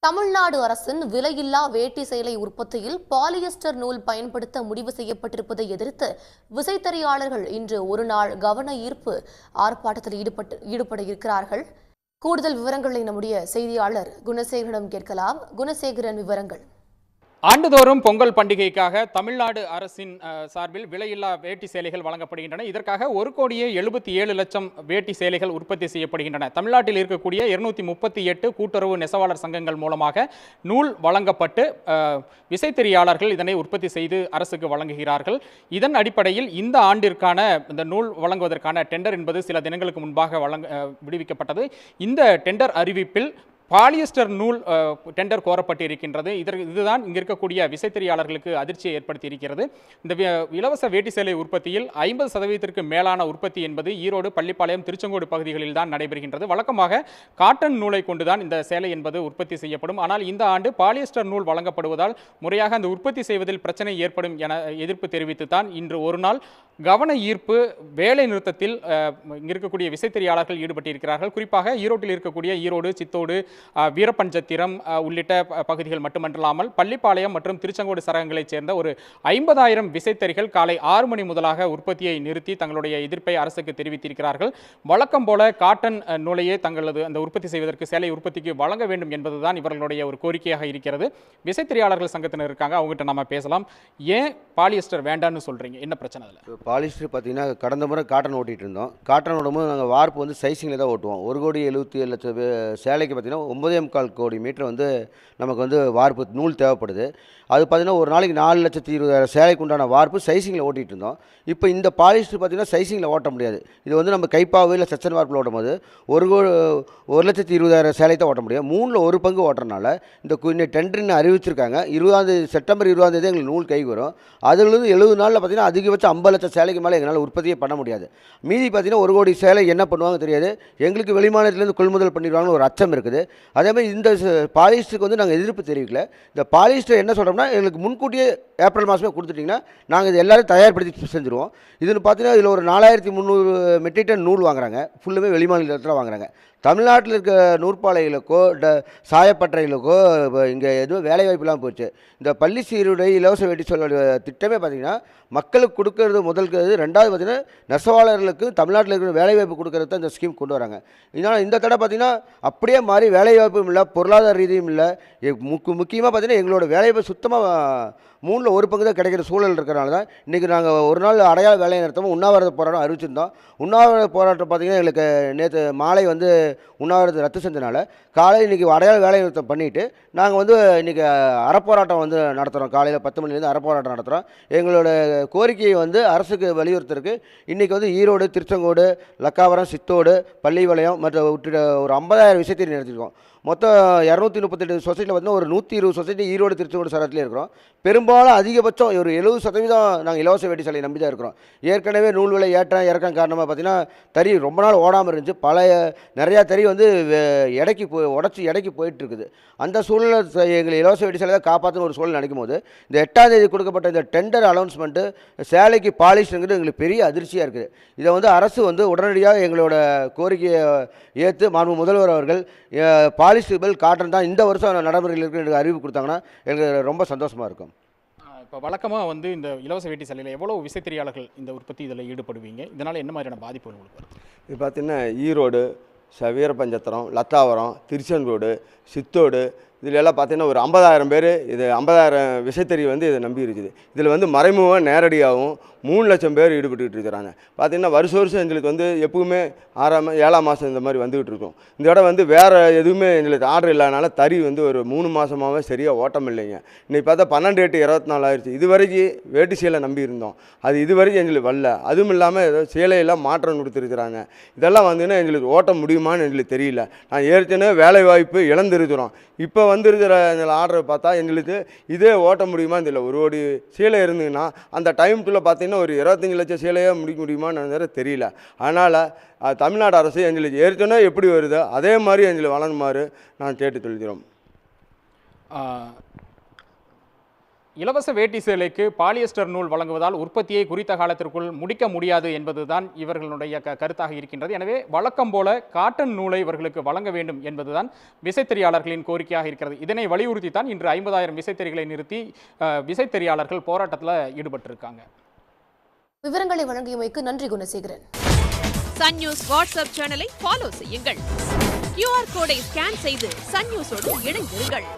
தமிழ்நாடு அரசின் விலையில்லா வேட்டி சேலை உற்பத்தியில் பாலியஸ்டர் நூல் பயன்படுத்த முடிவு செய்யப்பட்டிருப்பதை எதிர்த்து விசைத்தறியாளர்கள் இன்று ஒருநாள் கவன ஈர்ப்பு ஆர்ப்பாட்டத்தில் ஈடுபட இருக்கிறார்கள். கூடுதல் விவரங்களை நம்முடைய செய்தியாளர் குணசேகரனிடம் கேட்கலாம். குணசேகரன், விவரங்கள். ஆண்டுதோறும் பொங்கல் பண்டிகைக்காக தமிழ்நாடு அரசின் சார்பில் விலையில்லா வேட்டி சேலைகள் வழங்கப்படுகின்றன. இதற்காக 1,77,00,000 வேட்டி சேலைகள் உற்பத்தி செய்யப்படுகின்றன. தமிழ்நாட்டில் இருக்கக்கூடிய 238 கூட்டுறவு நெசவாளர் சங்கங்கள் மூலமாக நூல் வழங்கப்பட்டு விசைத்தறியாளர்கள் இதனை உற்பத்தி செய்து அரசுக்கு வழங்குகிறார்கள். இதன் அடிப்படையில் இந்த ஆண்டிற்கான இந்த நூல் வழங்குவதற்கான டெண்டர் என்பது சில தினங்களுக்கு முன்பாக விடுவிக்கப்பட்டது. இந்த டெண்டர் அறிவிப்பில் பாலியஸ்டர் நூல் டெண்டர் கோரப்பட்டிருக்கின்றது. இதுதான் இங்கே இருக்கக்கூடிய விசைத்தறியாளர்களுக்கு அதிர்ச்சியை ஏற்படுத்தி இருக்கிறது. இந்த இலவச வேட்டி சேலை உற்பத்தியில் 50% மேலான உற்பத்தி என்பது ஈரோடு, பள்ளிப்பாளையம், திருச்செங்கோடு பகுதிகளில் தான் நடைபெறுகின்றது. வழக்கமாக காட்டன் நூலை கொண்டுதான் இந்த சேலை என்பது உற்பத்தி செய்யப்படும். ஆனால் இந்த ஆண்டு பாலியஸ்டர் நூல் வழங்கப்படுவதால் முறையாக அந்த உற்பத்தி செய்வதில் பிரச்சனை ஏற்படும் என எதிர்ப்பு தெரிவித்து தான் இன்று ஒரு நாள் கவன ஈர்ப்பு வேலை நிறுத்தத்தில் இருக்கக்கூடிய விசைத்தறியாளர்கள் ஈடுபட்டிருக்கிறார்கள். குறிப்பாக ஈரோட்டில் இருக்கக்கூடிய ஈரோடு, சித்தோடு, வீரப்பஞ்சத்திரம் உள்ளிட்ட பகுதிகள் மட்டுமல்லாமல் பள்ளிப்பாளையம் மற்றும் திருச்செங்கோடு சரகங்களைச் சேர்ந்த ஒரு 50,000 விசைத்தறிகள் காலை 6 மணி முதலாக உற்பத்தியை நிறுத்தி தங்களுடைய எதிர்ப்பை அரசுக்கு தெரிவித்திருக்கிறார்கள். வழக்கம் போல காட்டன் நூலையே தங்களது அந்த உற்பத்தி செய்வதற்கு, சேலை உற்பத்திக்கு வழங்க வேண்டும் என்பதுதான் இவர்களுடைய ஒரு கோரிக்கையாக இருக்கிறது. விசைத்தறியாளர்கள் சங்கத்தினர் இருக்காங்க, அவங்ககிட்ட நம்ம பேசலாம். ஏன் பாலியஸ்டர் வேண்டாம்னு சொல்றீங்க? என்ன பிரச்சனை அதில்? பாலிஸ்டர் பார்த்தீங்கன்னா கடந்த முறை காட்டன் ஓட்டிகிட்டு இருந்தோம். காட்டன் ஓடும்போது நாங்கள் வார்ப்பு வந்து சைசிங்கில் தான் ஓட்டுவோம். 1,77,00,000 சேலைக்கு பார்த்தீங்கன்னா 9,4 கோடி மீட்டர் வந்து நமக்கு வந்து வார்ப்பு நூல் தேவைப்படுது. அது பார்த்தீங்கன்னா ஒரு நாளைக்கு 4,20,000 சேலைக்கு உண்டான வார்ப்பு சைசிங்கில் ஓட்டிகிட்டு இருந்தோம். இப்போ இந்த பாலிஸ்டர் பார்த்தீங்கன்னா சைசிங்கில் ஓட்ட முடியாது. இது வந்து நம்ம கைப்பாவு இல்லை செக்ஷன் வார்ப்பில் ஓட்டும் போது 1,20,000 சேலை தான் ஓட்ட முடியும். 3ல் 1 பங்கு ஓட்டுறதுனால இந்த டெண்டர்னு அறிவிச்சிருக்காங்க. செப்டம்பர் 20 எங்களுக்கு நூல் கைக்கு வரும். அதுலேருந்து 70 நாளில் பார்த்தீங்கன்னா அதிகபட்சம் 50 லட்சம் சேலைக்கு மேலே எங்களால் உற்பத்தியே பண்ண முடியாது. மீதி பார்த்தீங்கன்னா 1 கோடி சேலை என்ன பண்ணுவாங்க தெரியாது. எங்களுக்கு வெளிமாநிலத்திலேருந்து கொள்முதல் பண்ணிடுவாங்கன்னு ஒரு அச்சம் இருக்குது. அதேமாதிரி இந்த பாலிஸ்டருக்கு வந்து நாங்கள் எதிர்ப்பு தெரிவிக்கல. இந்த பாலிஸ்டர் என்ன சொல்கிறோம்னா, எங்களுக்கு முன்கூட்டியே ஏப்ரல் மாதமே கொடுத்துட்டிங்கன்னா நாங்கள் இது எல்லாரும் தயார்படுத்தி செஞ்சுருவோம். இதுன்னு பார்த்தீங்கன்னா இதில் ஒரு 4,300 மெட்ரிக் டன் நூல் வாங்குறாங்க. ஃபுல்லுமே வெளிமாநிலத்தில் வாங்குறாங்க. தமிழ்நாட்டில் இருக்க நூற்பாலைகளுக்கோ சாயப்பட்டறைகளுக்கோ இங்கே எதுவும் வேலைவாய்ப்புலாம் போச்சு. இந்த பள்ளி சீருடை இலவச வேட்டி சொல்ல திட்டமே பார்த்திங்கன்னா மக்களுக்கு கொடுக்கறது முதல்கிறது. ரெண்டாவது பார்த்திங்கன்னா நெசவாளர்களுக்கு தமிழ்நாட்டில் இருக்கிற வேலைவாய்ப்பு கொடுக்கறது தான் இந்த ஸ்கீம் கொண்டு வராங்க. இதனால் இந்த தடவை பார்த்திங்கன்னா அப்படியே மாறி வேலைவாய்ப்பும் இல்லை, பொருளாதார ரீதியும் இல்லை. முக்கியமாக பார்த்திங்கன்னா எங்களோட வேலைவாய்ப்பு சுத்தமாக 3ல் 1 பங்கு தான் கிடைக்கிற சூழல் இருக்கிறனால தான் இன்றைக்கி நாங்கள் ஒரு நாள் அடையாள வேலை நிறுத்தமும் உண்ணாவிரத போராட்டம் அறிவிச்சிருந்தோம். உண்ணாவிரத போராட்டம் பார்த்திங்கன்னா எங்களுக்கு நேற்று மாலை வந்து உண்ணாவிரதத்தை ரத்து செஞ்சனால காலை இன்றைக்கி அடையாள வேலை நிறுத்தம் பண்ணிவிட்டு நாங்கள் வந்து இன்றைக்கி அறப்போராட்டம் வந்து நடத்துகிறோம். காலையில் 10 மணிலேருந்து அறப்போராட்டம் நடத்துகிறோம். எங்களோட கோரிக்கையை வந்து அரசுக்கு வலியுறுத்துறதுக்கு இன்றைக்கி வந்து ஈரோடு, திருச்செங்கோடு, லக்காவரம், சித்தோடு, பள்ளிப்பாளையம் மற்றும் ஒரு 50,000 விசைத்தறி நடத்திருக்கோம். மொத்தம் 238 சொசைட்டியில் பார்த்தீங்கன்னா ஒரு 120 சொசைட்டி ஈரோடு, திருச்செங்கோடு சரகத்துலேயே இருக்கிறோம். பெரும்பாலும் அதிகபட்சம் ஒரு 70% நாங்கள் இலவச வேட்டி சேலையை நம்பி தான் இருக்கிறோம். ஏற்கனவே நூல் விலை ஏற்றம் இறக்கம் காரணமாக பார்த்தீங்கன்னா தறி ரொம்ப நாள் ஓடாமல் இருந்துச்சு. நிறையா தறி வந்து எடைக்கு போயிட்டுருக்குது. அந்த சூழ்நிலை எங்களை இலவச வேட்டி சேலை தான் காப்பாற்றுன்னு ஒரு சூழ்நிலை நினைக்கும் போது இந்த 8ஆம் தேதி கொடுக்கப்பட்ட இந்த டெண்டர் அனௌன்ஸ்மெண்ட்டு சேலைக்கு பாலிஷ்ங்கிறது எங்களுக்கு பெரிய அதிர்ச்சியாக இருக்குது. இதை வந்து அரசு வந்து உடனடியாக எங்களோட கோரிக்கையை ஏற்று மாண்பு முதல்வர் அவர்கள் பாலிஸ்டர் காட்டன் தான் இந்த வருஷம் நடைமுறையில் இருக்கிற அறிவிப்பு கொடுத்தாங்கன்னா எங்களுக்கு ரொம்ப சந்தோஷமாக இருக்கும். இப்போ வழக்கமாக வந்து இந்த இலவச வேட்டி சேலையில் எவ்வளோ விசைத்தறியாளர்கள் இந்த உற்பத்தி இதில் ஈடுபடுவீங்க? இதனால் என்ன மாதிரியான பாதிப்புகள் உங்களுக்கு வரும்? இது பார்த்திங்கன்னா ஈரோடு, வீரப்பஞ்சத்திரம், லத்தாவரம், திருச்செங்கோடு, சித்தோடு இதில் எல்லாம் பார்த்திங்கன்னா ஒரு 50,000 பேர் இது 50,000 விசைத்தறி வந்து இதை நம்பி இருக்குது. இதில் வந்து மறைமுக நேரடியாகவும் 3 லட்சம் பேர் ஈடுபட்டுக்கிட்டு இருக்கிறாங்க. பார்த்திங்கன்னா வருஷம் எங்களுக்கு வந்து எப்பவுமே 7ஆம் மாதம் இந்த மாதிரி வந்துக்கிட்டு இருக்கோம். இந்த இடம் வந்து வேறு எதுவுமே எங்களுக்கு ஆர்டர் இல்லாதனால தறி வந்து ஒரு 3 மாதமாகவே சரியாக ஓட்டம் இல்லைங்க. இன்றைக்கி பார்த்தா 12/8/24 ஆயிடுச்சு. இது வரைக்கும் வேட்டி சேலை நம்பி இருந்தோம். அது இது வரைக்கும் எங்களுக்கு வரல. அதுவும் இல்லாமல் ஏதோ சேலையெல்லாம் மாற்றம் கொடுத்துருக்குறாங்க. இதெல்லாம் வந்துன்னா எங்களுக்கு ஓட்ட முடியுமான்னு எங்களுக்கு தெரியல. நான் ஏற்கனவே வேலைவாய்ப்பு இழந்திருக்கிறோம். இப்போ வந்துருக்கிற ஆர்டர் பார்த்தா எங்களுக்கு இதே ஓட்ட முடியுமான்னு தெரியல. 1 கோடி சேலை இருந்ததுன்னா அந்த டைமுக்குள்ளே பார்த்திங்கன்னா ஒரு 25 லட்சம் சேலையாக முடிக்க முடியுமான்னு தெரியல. அதனால் தமிழ்நாடு அரசு எங்களுக்கு ஏற்கனவே எப்படி வருதோ அதே மாதிரி எங்களுக்கு வழங்குமாறு நான் கேட்டு சொல்கிறோம். இலவச வேட்டி சேலைக்கு பாலியஸ்டர் நூல் வழங்குவதால் உற்பத்தியை குறித்த காலத்திற்குள் முடிக்க முடியாது என்பதுதான் இவர்களுடைய கருத்தாக இருக்கின்றது. எனவே வழக்கம் போல காட்டன் நூலை இவர்களுக்கு வழங்க வேண்டும் என்பதுதான் விசைத்தறியாளர்களின் கோரிக்கையாக இருக்கிறது. இதனை வலியுறுத்தி தான் இன்று 50,000 விசைத்தறிகளை நிறுத்தி விசைத்தறியாளர்கள் போராட்டத்தில் ஈடுபட்டிருக்காங்க. விவரங்களை வழங்கியமைக்கு நன்றி குணசேகரன். சன் நியூஸ் வாட்ஸ்அப் சேனலை ஃபாலோ செய்யுங்கள். QR கோடை ஸ்கேன் செய்து சன் நியூஸோடு இணைந்திருங்கள்.